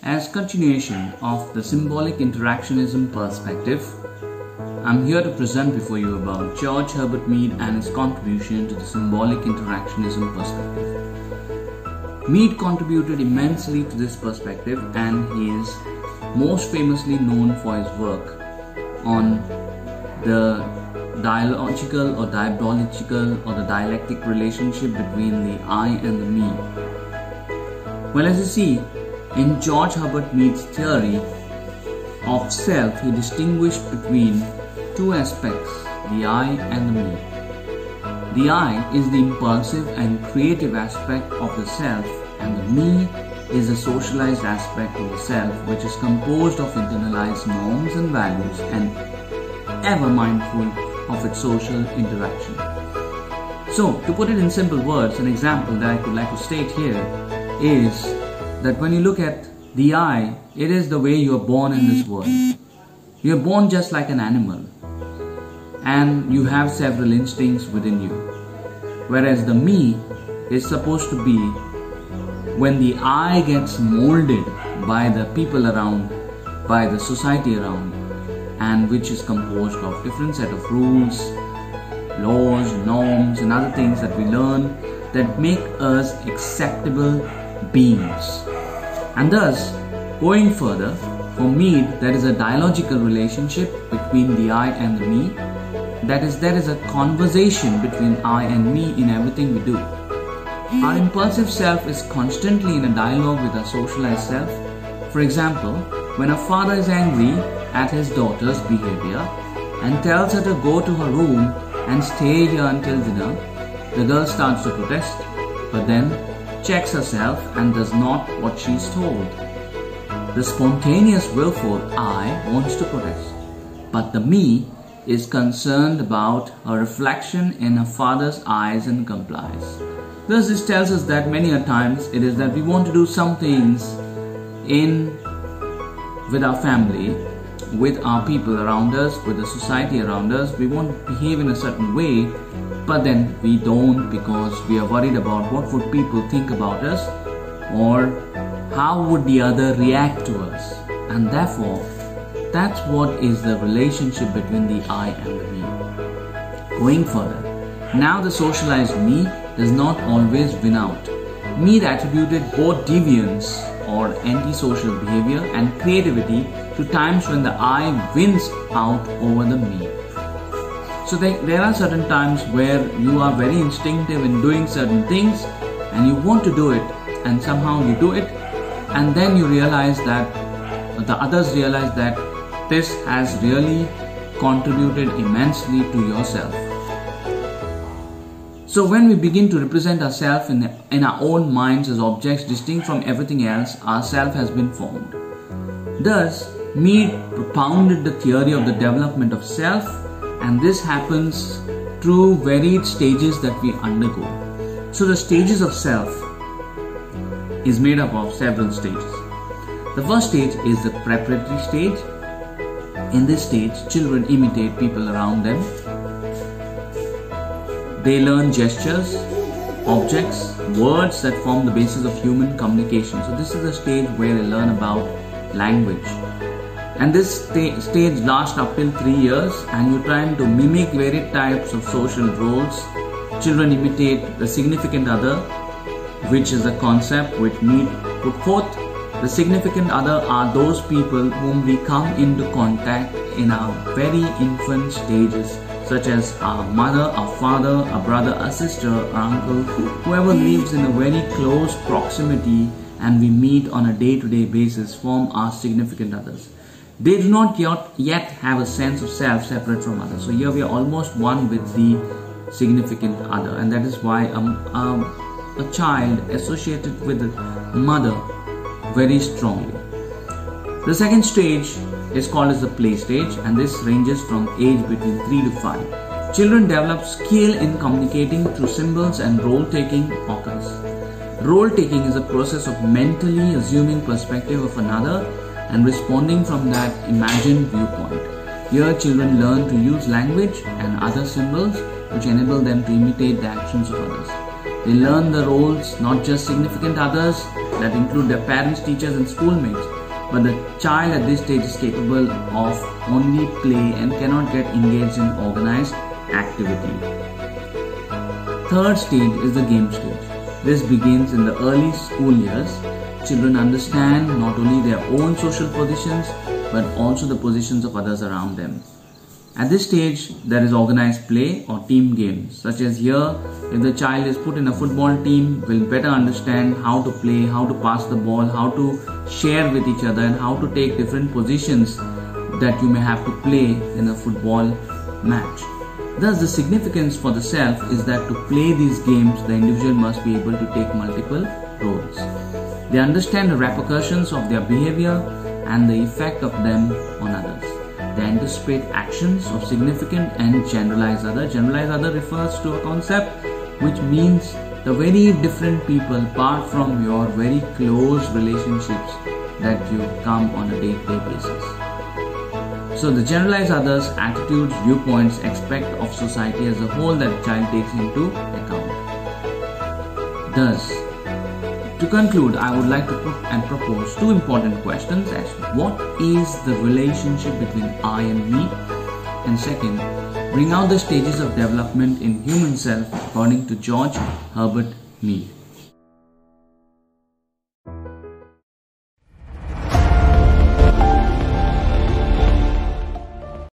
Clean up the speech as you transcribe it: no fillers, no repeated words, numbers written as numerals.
As continuation of the symbolic interactionism perspective, I'm here to present before you about George Herbert Mead and his contribution to the symbolic interactionism perspective. Mead contributed immensely to this perspective, and he is most famously known for his work on the dialogical or diabolical or the dialectic relationship between the I and the me. Well, as you see, in George Herbert Mead's theory of self, he distinguished between two aspects, the I and the me. The I is the impulsive and creative aspect of the self, and the me is the socialized aspect of the self, which is composed of internalized norms and values and ever mindful of its social interaction. So, to put it in simple words, an example that I could like to state here is that when you look at the I, it is the way you are born in this world. You are born just like an animal, and you have several instincts within you. Whereas the me is supposed to be when the I gets molded by the people around, by the society around, and which is composed of different set of rules, laws, norms and other things that we learn that make us acceptable beings. And thus, going further, for Mead, there is a dialogical relationship between the I and the me. That is, there is a conversation between I and me in everything we do. Our impulsive self is constantly in a dialogue with our socialized self. For example, when a father is angry at his daughter's behavior and tells her to go to her room and stay here until dinner, the girl starts to protest, but then checks herself and does not what she is told. The spontaneous willful I wants to protest, but the me is concerned about her reflection in her father's eyes and complies. Thus, this tells us that many a times it is that we want to do some things with our family, with our people around us, with the society around us. We want to behave in a certain way, but then we don't because we are worried about what would people think about us or how would the other react to us. And therefore, that's what is the relationship between the I and the me. Going further, now the socialized me does not always win out. Mead attributed both deviance or antisocial behavior and creativity to times when the I wins out over the me. So there are certain times where you are very instinctive in doing certain things and you want to do it, and somehow you do it, and then you realize that the others realize that this has really contributed immensely to yourself. So when we begin to represent ourselves in our own minds as objects distinct from everything else, our self has been formed. Thus, Mead propounded the theory of the development of self, and this happens through varied stages that we undergo. So the stages of self is made up of several stages. The first stage is the preparatory stage. In this stage, children imitate people around them. They learn gestures, objects, words that form the basis of human communication. So this is the stage where they learn about language. And this stage lasts up till 3 years, and you're trying to mimic varied types of social roles. Children imitate the significant other, which is a concept which Mead put forth. The significant other are those people whom we come into contact in our very infant stages, such as our mother, our father, our brother, our sister, our uncle, whoever lives in a very close proximity and we meet on a day-to-day basis form our significant others. They do not yet have a sense of self separate from others. So here we are almost one with the significant other, and that is why a child associated with the mother very strongly. The second stage is called as the play stage, and this ranges from age between 3 to 5. Children develop skill in communicating through symbols, and role-taking occurs. Role-taking is a process of mentally assuming perspective of another and responding from that imagined viewpoint. Here children learn to use language and other symbols which enable them to imitate the actions of others. They learn the roles, not just significant others, that include their parents, teachers and schoolmates, but the child at this stage is capable of only play and cannot get engaged in organized activity. Third stage is the game stage. This begins in the early school years. Children understand not only their own social positions but also the positions of others around them. At this stage, there is organized play or team games, such as here, if the child is put in a football team, will better understand how to play, how to pass the ball, how to share with each other and how to take different positions that you may have to play in a football match. Thus, the significance for the self is that to play these games, the individual must be able to take multiple roles. They understand the repercussions of their behavior and the effect of them on others. They anticipate actions of significant and generalized other. Generalized other refers to a concept which means the very different people apart from your very close relationships that you come on a day-to-day basis. So the generalized others, attitudes, viewpoints, expect of society as a whole that the child takes into account. Thus, to conclude, I would like to put and propose two important questions as what is the relationship between I and me, and second, bring out the stages of development in human self according to George Herbert Mead.